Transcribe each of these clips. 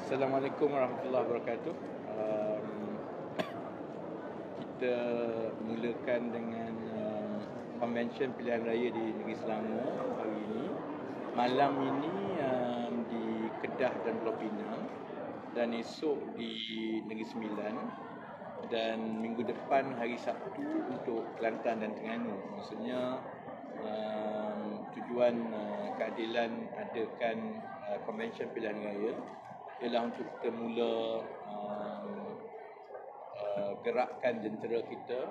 Assalamualaikum warahmatullahi wabarakatuh. Kita mulakan dengan konvensyen pilihan raya di Negeri Selangor hari ini. Malam ini di Kedah dan Pulau Pinang, dan esok di Negeri Sembilan, dan minggu depan hari Sabtu untuk Kelantan dan Terengganu. Maksudnya tujuan keadilan adakan konvensyen pilihan raya ialah untuk kita mula gerakkan jentera kita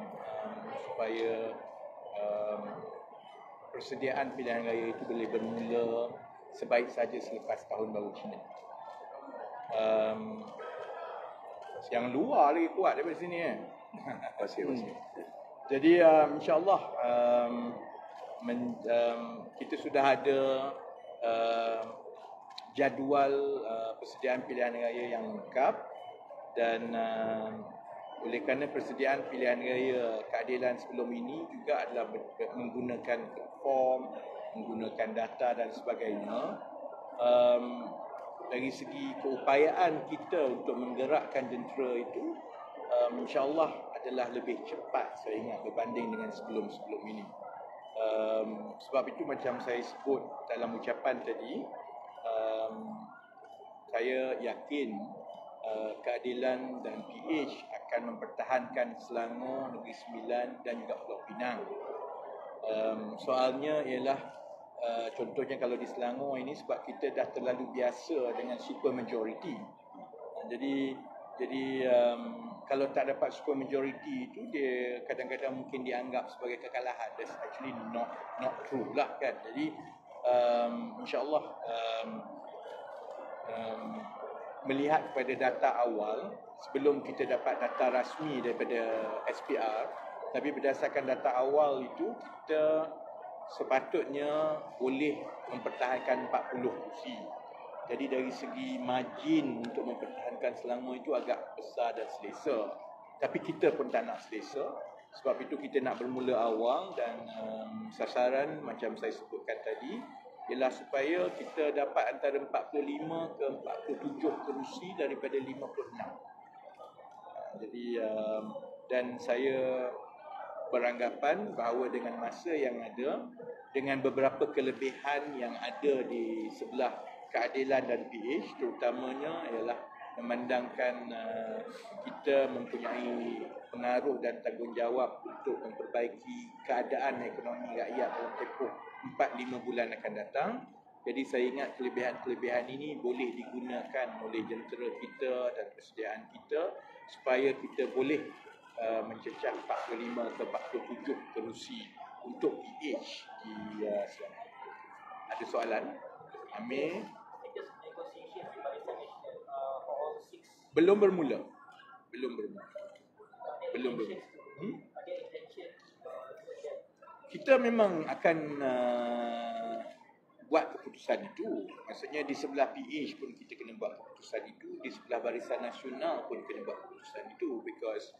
supaya persediaan pilihan raya itu boleh bermula sebaik saja selepas tahun baru Cina. Yang luar lagi kuat daripada sini Masih. Jadi insyaAllah kita sudah ada jadual persediaan pilihan raya yang lengkap, dan oleh kerana persediaan pilihan raya keadilan sebelum ini juga adalah menggunakan form, menggunakan data dan sebagainya, dari segi keupayaan kita untuk menggerakkan jentera itu insyaAllah adalah lebih cepat saya ingat berbanding dengan sebelum-sebelum ini. Sebab itu macam saya sebut dalam ucapan tadi, saya yakin keadilan dan PH akan mempertahankan Selangor, Negeri Sembilan dan juga Pulau Pinang. Soalnya ialah contohnya kalau di Selangor ini, sebab kita dah terlalu biasa dengan super majority. Jadi kalau tak dapat super majority itu, dia kadang-kadang mungkin dianggap sebagai kekalahan. That's actually not true lah kan. Jadi insyaAllah melihat kepada data awal sebelum kita dapat data rasmi daripada SPR, tapi berdasarkan data awal itu kita sepatutnya boleh mempertahankan 40 kursi. Jadi dari segi margin untuk mempertahankan Selangor itu agak besar dan selesa. Tapi kita pun tak nak selesa. Sebab itu kita nak bermula awal, dan sasaran macam saya sebutkan tadi ialah supaya kita dapat antara 45 ke 47 kerusi daripada 56. Jadi dan saya beranggapan bahawa dengan masa yang ada, dengan beberapa kelebihan yang ada di sebelah keadilan dan PH, terutamanya ialah memandangkan kita mempunyai pengaruh dan tanggungjawab untuk memperbaiki keadaan ekonomi rakyat dalam tempoh 4-5 bulan akan datang. Jadi saya ingat kelebihan-kelebihan ini boleh digunakan oleh jentera kita dan persediaan kita supaya kita boleh mencecah 45 ke 47 kerusi untuk PH di Selangor. Ada soalan? Amir? Belum bermula. Kita memang akan buat keputusan itu. Maksudnya di sebelah PH pun kita kena buat keputusan itu, di sebelah Barisan Nasional pun kena buat keputusan itu, because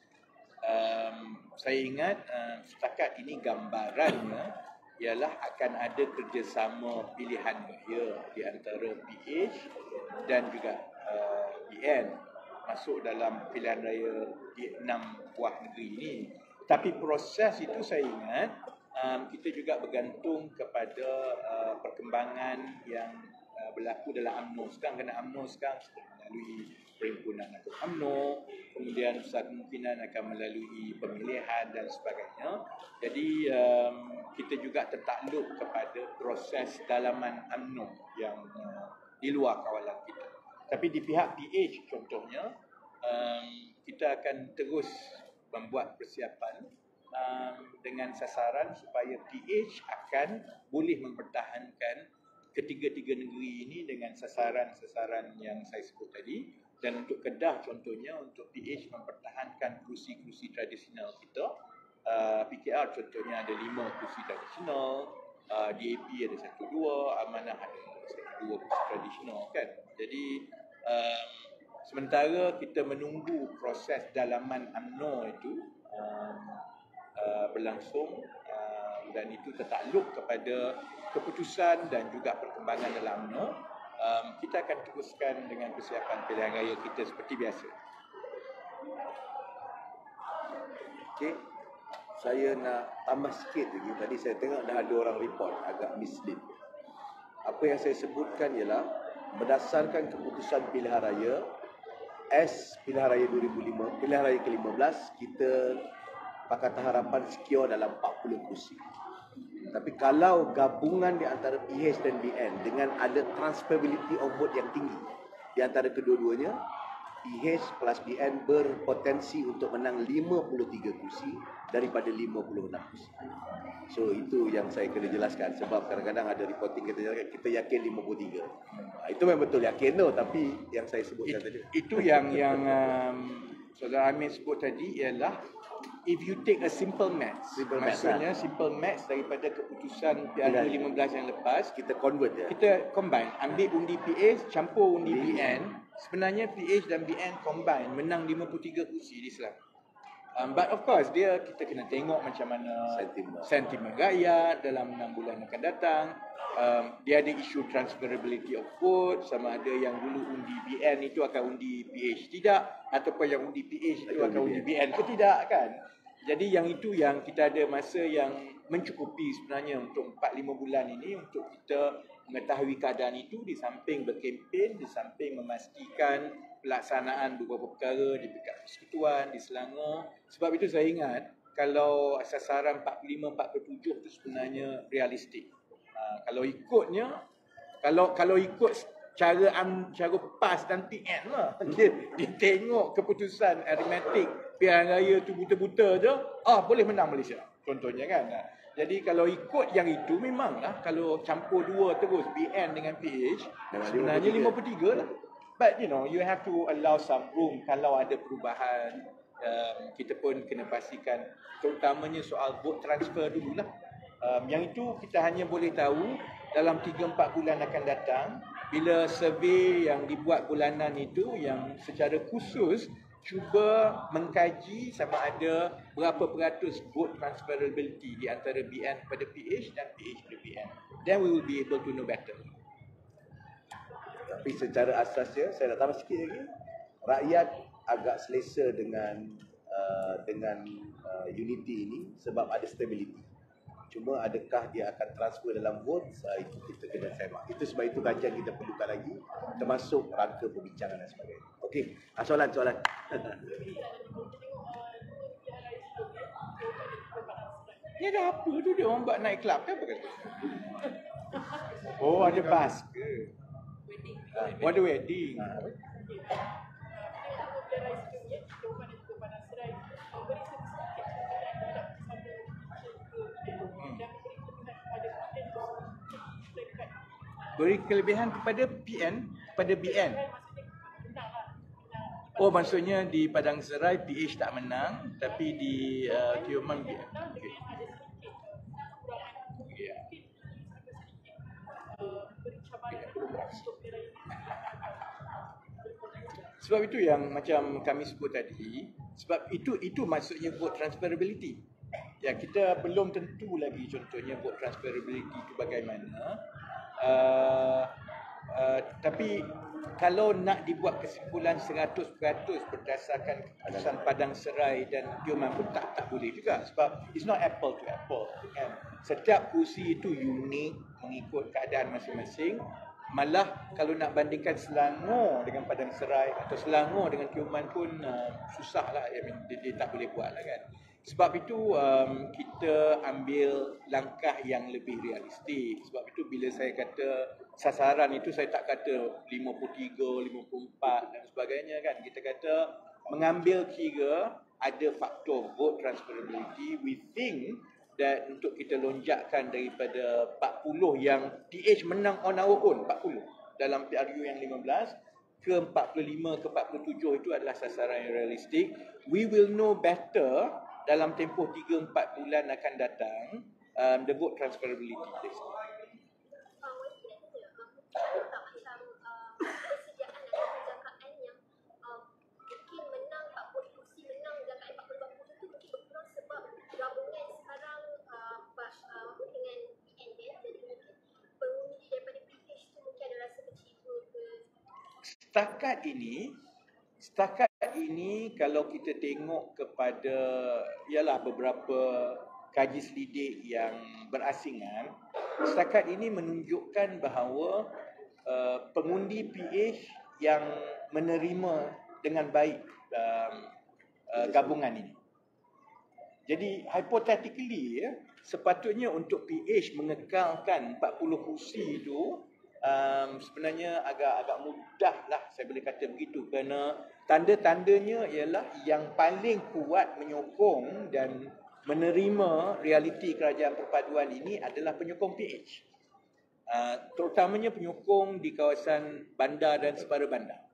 saya ingat setakat ini gambarannya ialah akan ada kerjasama pilihan raya di antara PH dan juga BN masuk dalam pilihan raya di 6 buah negeri ini. Tapi proses itu saya ingat kita juga bergantung kepada perkembangan yang berlaku dalam UMNO sekarang, kerana UMNO sekarang melalui perhimpunan agung UMNO, kemudian besar kemungkinan akan melalui pemilihan dan sebagainya. Jadi kita juga tertakluk kepada proses dalaman UMNO yang di luar kawalan kita. Tapi di pihak PH contohnya, kita akan terus membuat persiapan dengan sasaran supaya PH akan boleh mempertahankan ketiga-tiga negeri ini dengan sasaran-sasaran yang saya sebut tadi. Dan untuk Kedah contohnya, untuk PH mempertahankan kursi-kursi tradisional kita. PKR contohnya ada 5 kursi tradisional, DAP ada 1-2, Amanah ada 1-2 kursi tradisional kan. Jadi sementara kita menunggu proses dalaman UMNO itu berlangsung, dan itu tertakluk kepada keputusan dan juga perkembangan dalam UMNO, kita akan teruskan dengan persiapan pilihan raya kita seperti biasa. Okey. Saya nak tambah sikit lagi. Tadi saya tengok dah ada orang report agak mislead. Apa yang saya sebutkan ialah berdasarkan keputusan pilihan raya pilihan raya 2005, pilihan raya ke-15, kita Pakatan Harapan secure dalam 40 kursi. Tapi kalau gabungan di antara PH dan BN dengan ada transferability of vote yang tinggi di antara kedua-duanya, PH plus BN berpotensi untuk menang 53 kursi daripada 56 kursi. So itu yang saya kena jelaskan, sebab kadang-kadang ada reporting kita yakin 53. Itu memang betul yakin tu, tapi yang saya sebutkan tadi itu yang Saudara Amir sebut tadi ialah if you take a simple maths, maksudnya simple maths daripada keputusan PRU 15 yang lepas, kita convert je. Kita combine, ambil undi PH campur undi BN. Sebenarnya PH dan BN combine menang 53 kursi di Selangor. But of course kita kena tengok macam mana sentimen rakyat dalam 6 bulan akan datang. Dia ada isu transferability of vote, sama ada yang dulu undi BN itu akan undi PH tidak, ataupun yang undi PH itu akan undi BN ke tidak kan. Jadi yang itu yang kita ada masa yang mencukupi sebenarnya untuk 4-5 bulan ini untuk kita mengetahui keadaan itu, di samping berkempen, di samping memastikan pelaksanaan beberapa perkara di peringkat persekutuan di Selangor. Sebab itu saya ingat kalau sasaran 45-47 itu sebenarnya realistik. Kalau ikutnya, kalau ikut cara PAS dan PN lah, dia tengok keputusan aritmetik pilihan raya tu buta-buta je, boleh menang Malaysia contohnya kan. Jadi kalau ikut yang itu, memanglah kalau campur dua terus BN dengan PH, sebenarnya 53 lah. But you have to allow some room kalau ada perubahan. Kita pun kena pastikan, terutamanya soal vote transfer dululah. Yang itu kita hanya boleh tahu dalam 3-4 bulan akan datang, bila survey yang dibuat bulanan itu yang secara khusus cuba mengkaji sama ada berapa peratus vote transferability di antara BN pada PH dan PH pada BN. Then we will be able to know better. Tapi secara asasnya, saya nak tambah sikit lagi, rakyat agak selesa dengan unity ini sebab ada stability. Cuma adakah dia akan transfer dalam vote, itu kita kena semak. Itu sebab itu kajian kita perlukan lagi, termasuk rangka perbincangan dan sebagainya. Okey, soalan. Ni ada apa tu, dia orang buat night club ke apa kata? Oh, ada bas ke? Oh, ada wedding. Beri kelebihan kepada PN, pada BN. Oh, maksudnya di Padang Serai PH tak menang, tapi di Tioman BN. Okay. Yeah. Sebab itu yang macam kami sebut tadi, sebab itu maksudnya vote transferability. Ya, kita belum tentu lagi contohnya vote transferability itu bagaimana. Tapi kalau nak dibuat kesimpulan 100% berdasarkan keputusan Padang Serai dan Tioman pun tak boleh juga, sebab it's not apple to apple kan. Setiap kursi itu unik mengikut keadaan masing-masing. Malah kalau nak bandingkan Selangor dengan Padang Serai atau Selangor dengan Tioman pun susahlah, dia tak boleh buat lah kan. Sebab itu kita ambil langkah yang lebih realistik. Sebab itu bila saya kata sasaran itu, saya tak kata 53, 54 dan sebagainya kan. Kita kata mengambil kira ada faktor vote transferability. We think that untuk kita lonjakkan daripada 40 yang PH menang on our own, 40 dalam PRU yang 15 ke 45 ke 47 itu adalah sasaran yang realistik. We will know better dalam tempoh 3-4 bulan akan datang the vote transferability. setakat ini kalau kita tengok kepada ialah beberapa kaji selidik yang berasingan, setakat ini menunjukkan bahawa pengundi PH yang menerima dengan baik gabungan ini. Jadi hypothetically sepatutnya untuk PH mengekalkan 40 kursi itu sebenarnya agak mudah lah, saya boleh kata begitu, kerana tanda-tandanya ialah yang paling kuat menyokong dan menerima realiti kerajaan perpaduan ini adalah penyokong PH. Terutamanya penyokong di kawasan bandar dan separa bandar.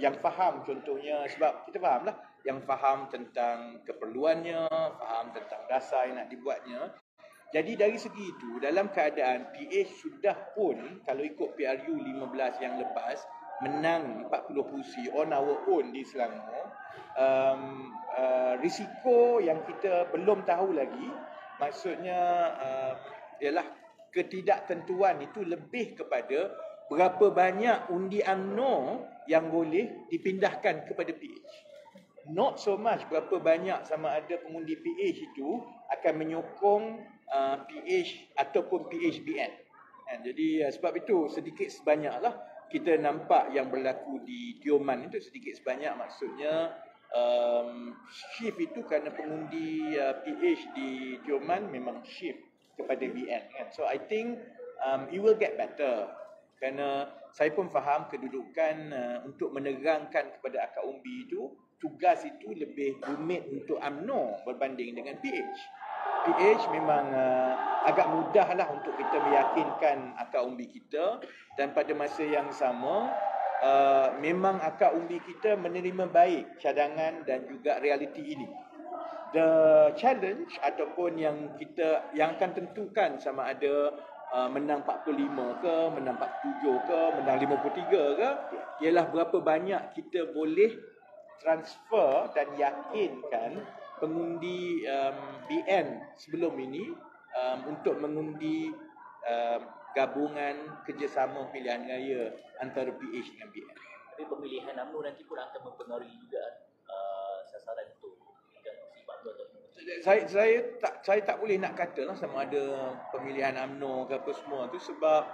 Yang faham, contohnya, sebab kita fahamlah, yang faham tentang keperluannya, faham tentang dasar yang nak dibuatnya. Jadi dari segi itu, dalam keadaan PH sudah pun, kalau ikut PRU 15 yang lepas, menang 40 kursi on our own di Selangor, risiko yang kita belum tahu lagi, maksudnya ialah ketidaktentuan itu lebih kepada berapa banyak undi UMNO yang boleh dipindahkan kepada PH. Not so much berapa banyak sama ada pengundi PH itu akan menyokong PH ataupun PHBN. Jadi sebab itu sedikit sebanyaklah kita nampak yang berlaku di Tioman itu sedikit sebanyak, maksudnya shift itu kerana pengundi PH di Tioman memang shift kepada BN kan. So I think it will get better. Kerana saya pun faham kedudukan untuk menerangkan kepada akak umbi itu, tugas itu lebih rumit untuk UMNO berbanding dengan PH. PH memang agak mudah lah untuk kita meyakinkan akak umbi kita, dan pada masa yang sama memang akak umbi kita menerima baik cadangan dan juga realiti ini. The challenge ataupun yang akan tentukan sama ada menang 45 ke, menang 47 ke, menang 53 ke, ialah berapa banyak kita boleh transfer dan yakinkan pengundi BN sebelum ini untuk mengundi gabungan kerjasama pilihan raya antara PH dengan BN. Tapi pemilihan UMNO nanti pun akan mempengaruhi juga sasaran itu. Saya tak boleh nak katalah sama ada pemilihan UMNO ke apa semua tu, sebab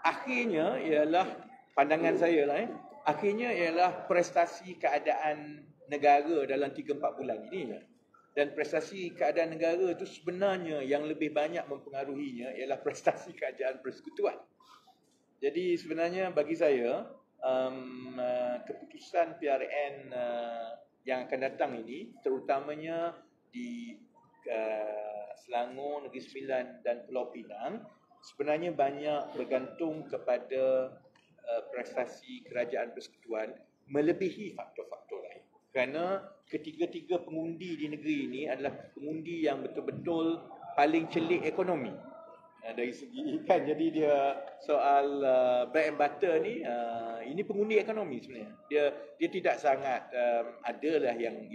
akhirnya ialah pandangan saya lah akhirnya ialah prestasi keadaan negara dalam 3-4 bulan ini. Dan prestasi keadaan negara itu sebenarnya yang lebih banyak mempengaruhinya ialah prestasi keadaan persekutuan. Jadi sebenarnya bagi saya keputusan PRN yang akan datang ini, terutamanya di Selangor, Negeri Sembilan dan Pulau Pinang, sebenarnya banyak bergantung kepada prestasi kerajaan persekutuan melebihi faktor-faktor lain. Kerana ketiga-tiga pengundi di negeri ini adalah pengundi yang betul-betul paling celik ekonomi. Dari segi kan, jadi dia soal bread and butter ni, ini pengundi ekonomi sebenarnya. Dia tidak sangat adalah yang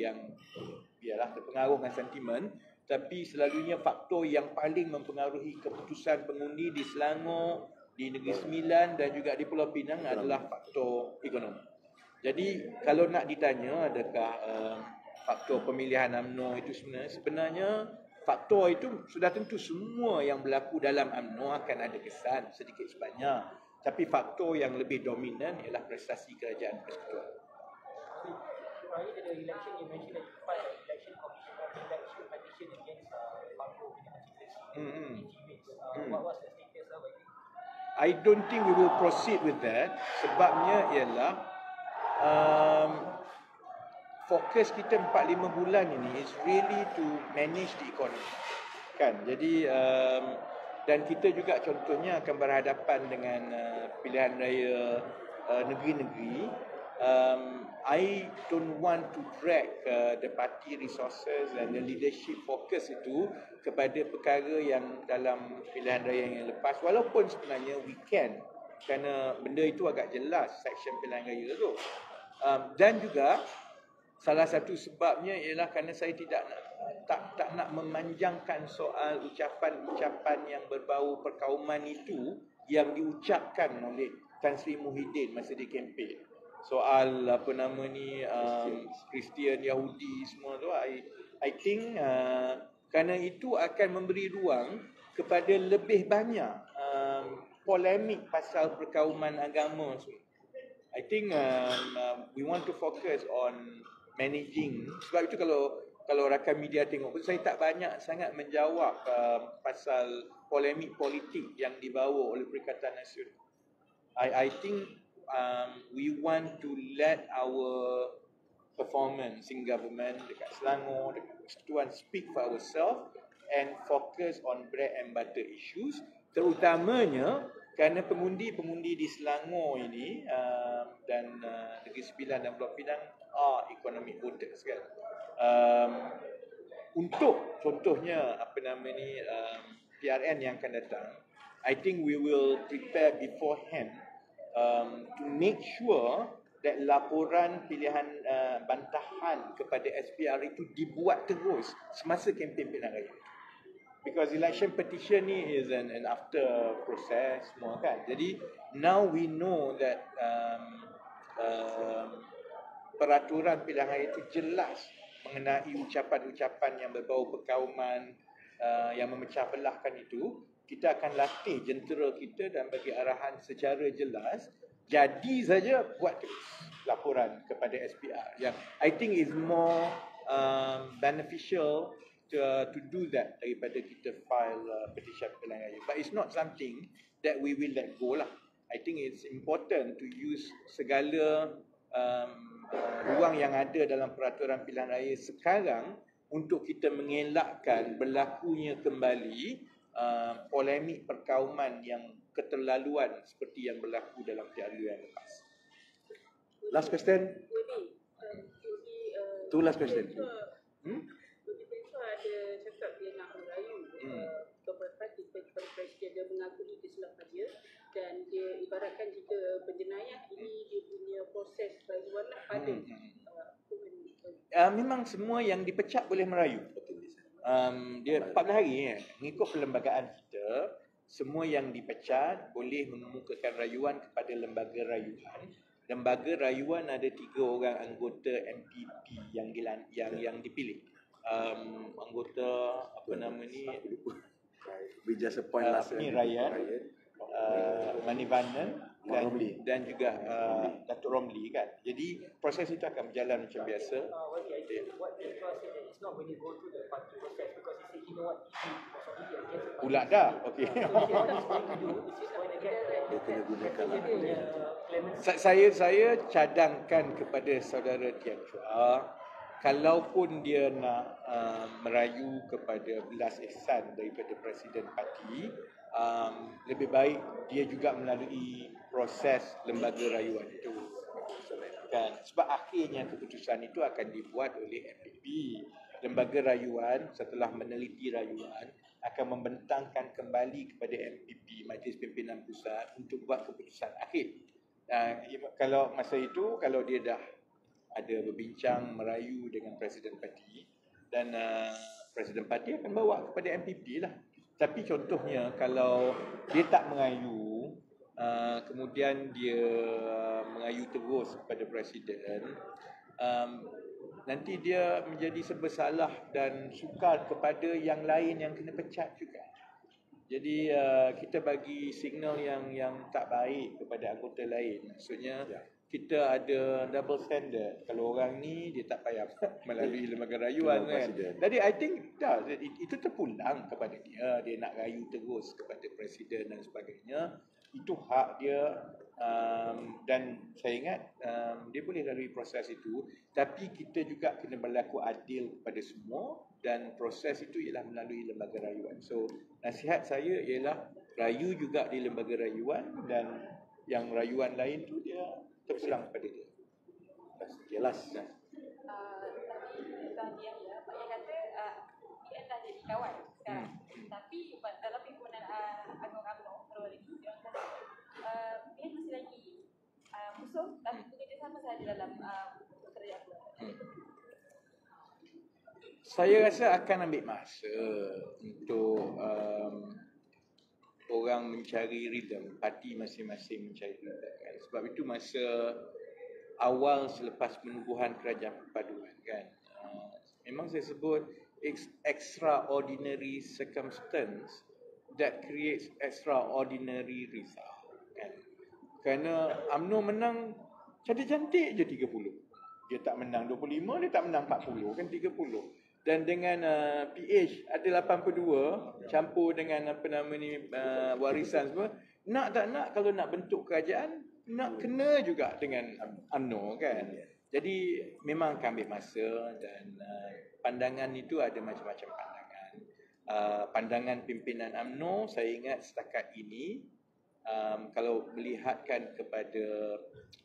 biarlah terpengaruh dengan sentimen, tapi selalunya faktor yang paling mempengaruhi keputusan pengundi di Selangor, di Negeri Sembilan dan juga di Pulau Pinang adalah faktor ekonomi. Jadi kalau nak ditanya adakah faktor pemilihan UMNO itu sebenarnya faktor itu sudah tentu semua yang berlaku dalam UMNO akan ada kesan sedikit sebanyak, tapi faktor yang lebih dominan ialah prestasi kerajaan persekutuan. Prior to the election, you mentioned that you filed an election petition against Bangko with the What was the status of it? I don't think we will proceed with that. Sebabnya ialah fokus kita 4-5 bulan ini is really to manage the economy. Kan? Jadi dan kita juga contohnya akan berhadapan dengan pilihan raya negeri-negeri. I don't want to drag the party resources and the leadership focus itu kepada perkara yang dalam pilihan raya yang lepas, walaupun sebenarnya we can, kerana benda itu agak jelas section pilihan raya tu. Dan juga salah satu sebabnya ialah kerana saya tak nak memanjangkan soal ucapan-ucapan yang berbau perkauman itu yang diucapkan oleh Tan Sri Muhyiddin masa dia kempen. soal apa nama ni Kristian, Yahudi semua tu, I think kerana itu akan memberi ruang kepada lebih banyak polemik pasal perkauman agama semua. I think we want to focus on managing. Sebab itu kalau rakan media tengok pun, saya tak banyak sangat menjawab pasal polemik politik yang dibawa oleh Perikatan Nasional. I think we want to let our performance in government dekat Selangor, dekat Persekutuan speak for ourselves and focus on bread and butter issues, terutamanya kerana pengundi-pengundi di Selangor ini dan Negeri Sembilan dan Pulau Pinang economic voters kan. Untuk contohnya apa nama ni PRN yang akan datang, I think we will prepare beforehand to make sure that laporan pilihan bantahan kepada SPR itu dibuat terus semasa kempen pilihan raya. Because election petition ni is an after process semua kan. Jadi now we know that peraturan pilihan raya itu jelas mengenai ucapan-ucapan yang berbau perkauman yang memecah belahkan itu. Kita akan latih jentera kita dan bagi arahan secara jelas. Jadi saja buat laporan kepada SPR yang I think is more beneficial to do that daripada kita file petition pilihan raya. But it's not something that we will let go lah. I think it's important to use segala ruang yang ada dalam peraturan pilihan raya sekarang untuk kita mengelakkan berlakunya kembali polemik perkauman yang keterlaluan seperti yang berlaku dalam PRU yang lepas. Last question. Tu last question. Ada cakap dia nak merayu beberapa presiden, dia mengakui kesilapan dia dan dia ibaratkan jika berjenayah ini dia punya proses rayuan lah pada memang semua yang dipecat boleh merayu. Dia 14 hari mengikut perlembagaan kita, semua yang dipecat boleh mengemukakan rayuan kepada lembaga rayuan. Lembaga rayuan ada 3 orang anggota MPP yang dipilih. Anggota apa nama ni, We just appoint last ni Ryan, Manivandan dan juga Datuk Romli kan. Jadi proses itu akan berjalan macam biasa. What they say that it's not really go through the party process because he said he know what he did was already against the party. Pula dah. Okey. So what he's going to do is he's going to get dia kena gunakan lah. Saya cadangkan kepada saudara Tian Chua, kalaupun dia nak merayu kepada belas ihsan daripada Presiden Parti, lebih baik dia juga melalui proses lembaga rayuan itu. Kan? Sebab akhirnya keputusan itu akan dibuat oleh MPP. Lembaga rayuan setelah meneliti rayuan akan membentangkan kembali kepada MPP, Majlis Pimpinan Pusat, untuk buat keputusan akhir. Kalau masa itu, kalau dia dah ada berbincang merayu dengan Presiden Parti dan Presiden Parti akan bawa kepada MPP lah. Tapi contohnya kalau dia tak merayu, kemudian dia mengayu terus kepada Presiden, nanti dia menjadi serba salah dan sukar kepada yang lain yang kena pecat juga. Jadi kita bagi signal yang tak baik kepada anggota lain. Maksudnya kita ada double standard. Kalau orang ni dia tak payah melalui lembaga rayuan kan. Jadi I think itu terpulang kepada dia. Dia nak rayu terus kepada Presiden dan sebagainya. Itu hak dia. Dan saya ingat dia boleh lalui proses itu. Tapi kita juga kena berlaku adil kepada semua. Dan proses itu ialah melalui lembaga rayuan. So nasihat saya ialah rayu juga di lembaga rayuan. Dan yang rayuan lain tu dia terpulang kepada dia. Jelas. Tadi ya, Pak Yang kata dia dah jadi kawan sekarang. Tapi dalam permohonan Agong UMNO baru lagi dia kata dia masih lagi musuh tapi bekerjasama sahaja dalam kerajaan. Saya rasa akan ambil masa untuk orang mencari rhythm, parti masing-masing mencari rhythm. Sebab itu masa awal selepas penubuhan kerajaan perpaduan kan. Memang saya sebut extraordinary circumstance that creates extraordinary result kan. Kerana UMNO menang cantik-cantik je 30. Dia tak menang 25, dia tak menang 40 kan 30. Dan dengan PH ada 82 campur dengan warisan semua, nak tak nak kalau nak bentuk kerajaan nak kena juga dengan UMNO kan. Jadi memang akan ambil masa dan pandangan itu ada macam-macam pandangan. Pandangan pimpinan UMNO saya ingat setakat ini kalau melihatkan kepada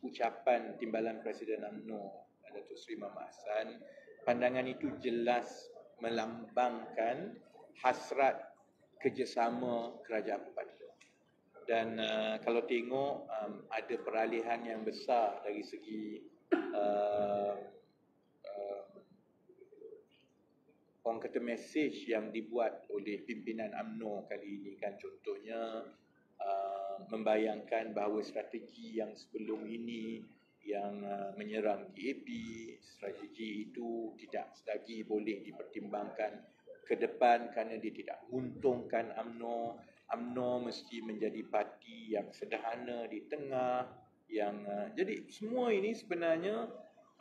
ucapan Timbalan Presiden UMNO Datuk Seri Mahmad Hassan, pandangan itu jelas melambangkan hasrat kerjasama kerajaan perpaduan. Dan kalau tengok ada peralihan yang besar dari segi orang kata mesej yang dibuat oleh pimpinan UMNO kali ini kan, contohnya membayangkan bahawa strategi yang sebelum ini yang menyerang DAP, strategi itu tidak lagi boleh dipertimbangkan ke depan kerana dia tidak menguntungkan UMNO. UMNO mesti menjadi parti yang sederhana di tengah, yang jadi semua ini sebenarnya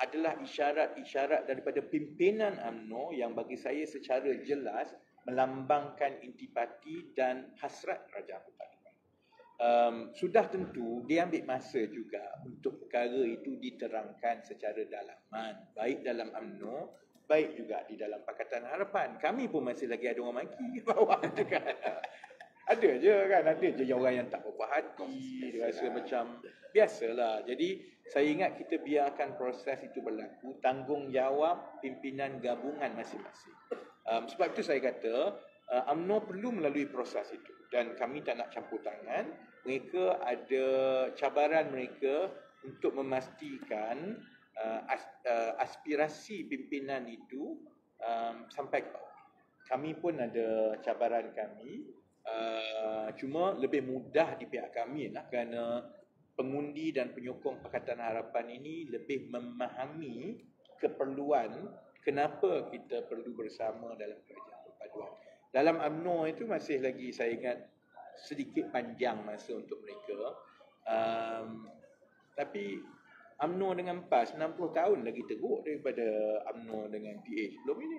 adalah isyarat-isyarat daripada pimpinan UMNO yang bagi saya secara jelas melambangkan intipati dan hasrat kerajaan perpaduan. Sudah tentu dia ambil masa juga untuk perkara itu diterangkan secara dalaman, baik dalam UMNO, baik juga di dalam Pakatan Harapan. Kami pun masih lagi ada orang maki bawah tu kan. Ada je kan, ada je orang yang tak berapa hati, dia rasa macam biasalah. Jadi saya ingat kita biarkan proses itu berlaku, tanggungjawab pimpinan gabungan masing-masing. Sebab itu saya kata UMNO perlu melalui proses itu dan kami tak nak campur tangan. Mereka ada cabaran mereka untuk memastikan aspirasi pimpinan itu sampai ke bawah. Kami pun ada cabaran kami, cuma lebih mudah di pihak kami lah kerana pengundi dan penyokong Pakatan Harapan ini lebih memahami keperluan kenapa kita perlu bersama dalam kerajaan perpaduan. Dalam UMNO itu masih lagi saya ingat sedikit panjang masa untuk mereka. Tapi UMNO dengan PAS 60 tahun lagi teruk daripada UMNO dengan PH belum ini.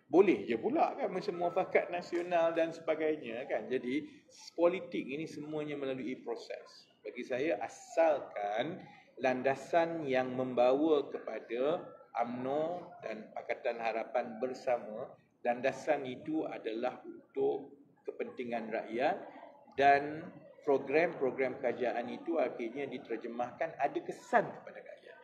Boleh je pula kan semua muafakat nasional dan sebagainya kan. Jadi politik ini semuanya melalui proses. Bagi saya asalkan landasan yang membawa kepada UMNO dan Pakatan Harapan bersama, landasan itu adalah untuk kepentingan rakyat dan program-program kerajaan itu akhirnya diterjemahkan ada kesan kepada rakyat.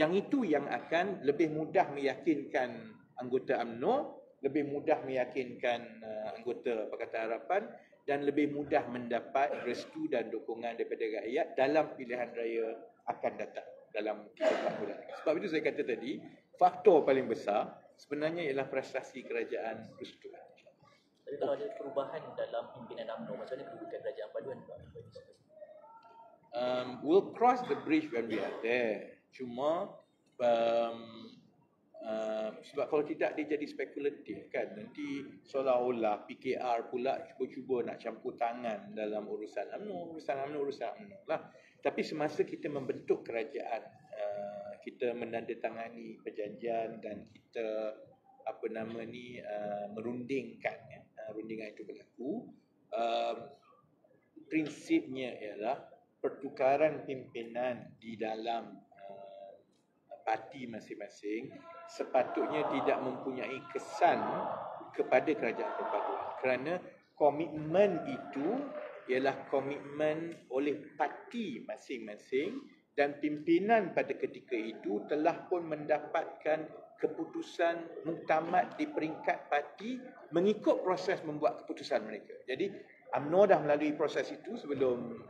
Yang itu yang akan lebih mudah meyakinkan anggota UMNO, lebih mudah meyakinkan anggota Pakatan Harapan dan lebih mudah mendapat restu dan dukungan daripada rakyat dalam pilihan raya akan datang dalam 3-4 bulan. Sebab itu saya kata tadi, faktor paling besar sebenarnya ialah prestasi kerajaan persekutuan. Tapi kalau ada perubahan dalam pimpinan UMNO, macam mana kedudukan kerajaan paduan? We'll cross the bridge when we are there. Cuma sebab kalau tidak dia jadi spekulatif kan, nanti seolah-olah PKR pula cuba-cuba nak campur tangan dalam urusan UMNO lah. Tapi semasa kita membentuk kerajaan, kita menandatangani perjanjian dan kita merundingkan rundingan itu berlaku, prinsipnya ialah pertukaran pimpinan di dalam parti masing-masing sepatutnya tidak mempunyai kesan kepada kerajaan perpaduan kerana komitmen itu ialah komitmen oleh parti masing-masing dan pimpinan pada ketika itu telah pun mendapatkan keputusan muktamad di peringkat parti mengikut proses membuat keputusan mereka. Jadi UMNO dah melalui proses itu sebelum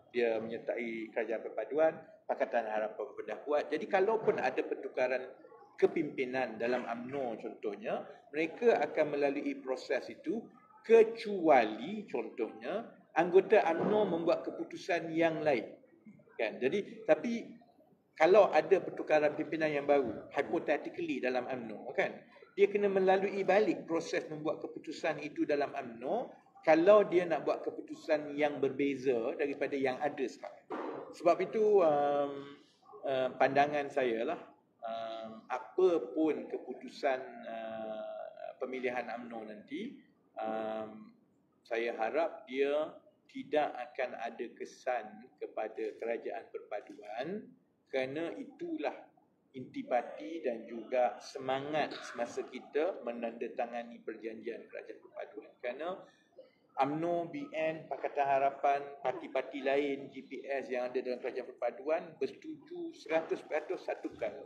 dia menyertai kerajaan perpaduan, Pakatan Harapan pun dah buat. Jadi kalaupun ada pertukaran kepimpinan dalam UMNO contohnya, mereka akan melalui proses itu kecuali contohnya anggota UMNO membuat keputusan yang lain. Kan? Jadi tapi kalau ada pertukaran pimpinan yang baru, hypothetically dalam UMNO kan, dia kena melalui balik proses membuat keputusan itu dalam UMNO kalau dia nak buat keputusan yang berbeza daripada yang ada sekarang. Sebab itu pandangan saya lah, apa pun keputusan pemilihan UMNO nanti, saya harap dia tidak akan ada kesan kepada kerajaan perpaduan, kerana itulah intipati dan juga semangat semasa kita menandatangani perjanjian kerajaan perpaduan. Kerana UMNO, BN, Pakatan Harapan, parti-parti lain, GPS yang ada dalam kerajaan perpaduan bersetuju 100% satu perkara.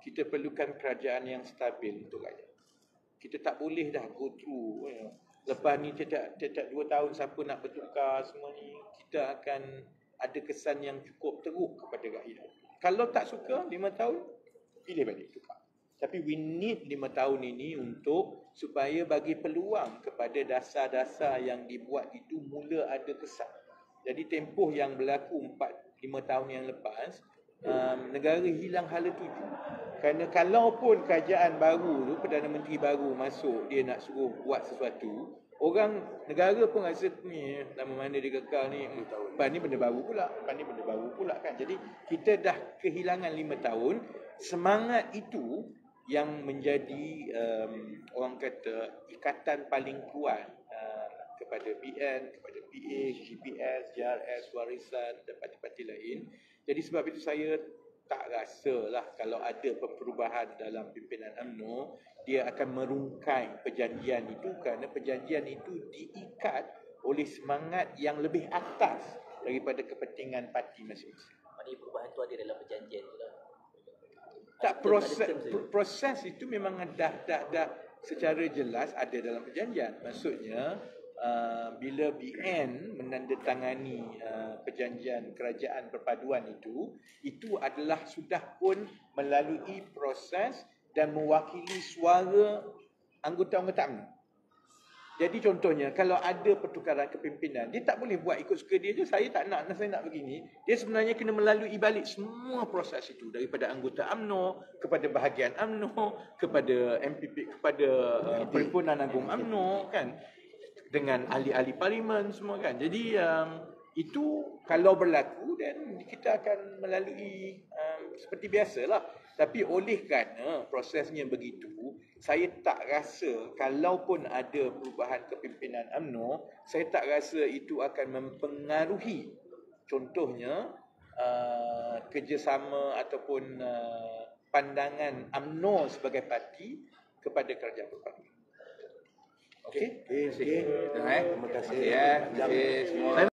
Kita perlukan kerajaan yang stabil untuk rakyat. Kita tak boleh dah go through, lepas ni setiap 2 tahun siapa nak bertukar semua ni, kita akan ada kesan yang cukup teruk kepada rakyat. Kalau tak suka 5 tahun, pilih balik tukar. Tapi we need 5 tahun ini untuk supaya bagi peluang kepada dasar-dasar yang dibuat itu mula ada kesan. Jadi tempoh yang berlaku 4-5 tahun yang lepas, negara hilang hala tuju. Kerana kalaupun kerajaan baru tu, Perdana Menteri baru masuk, dia nak suruh buat sesuatu, orang negara pun rasa ni lama mana dia kekal ni, lepas ni benda baru pula, kan. Jadi kita dah kehilangan 5 tahun. Semangat itu yang menjadi orang kata ikatan paling kuat kepada BN, kepada PA, GPS, JRS, Warisan dan parti-parti lain. Jadi sebab itu saya tak rasalah kalau ada perubahan dalam pimpinan UMNO, dia akan merungkai perjanjian itu, kerana perjanjian itu diikat oleh semangat yang lebih atas daripada kepentingan parti masing-masing. Maknanya perubahan tu ada dalam perjanjian tu lah. Tak, proses itu memang dah secara jelas ada dalam perjanjian. Maksudnya bila BN menandatangani perjanjian kerajaan perpaduan itu adalah sudah pun melalui proses dan mewakili suara anggota-anggota UMNO. Jadi contohnya kalau ada pertukaran kepimpinan, dia tak boleh buat ikut suka dia je, saya tak nak, saya nak begini. Dia sebenarnya kena melalui balik semua proses itu, daripada anggota UMNO kepada bahagian UMNO, kepada MPP, kepada Perhimpunan Agung UMNO, kan, dengan ahli-ahli parlimen semua, kan. Jadi itu kalau berlaku, dan kita akan melalui seperti biasalah. Tapi oleh kerana prosesnya begitu, saya tak rasa kalaupun ada perubahan kepimpinan UMNO, saya tak rasa itu akan mempengaruhi contohnya kerjasama ataupun pandangan UMNO sebagai parti kepada kerajaan perpaduan. Okey. Terima kasih. Terima kasih semua.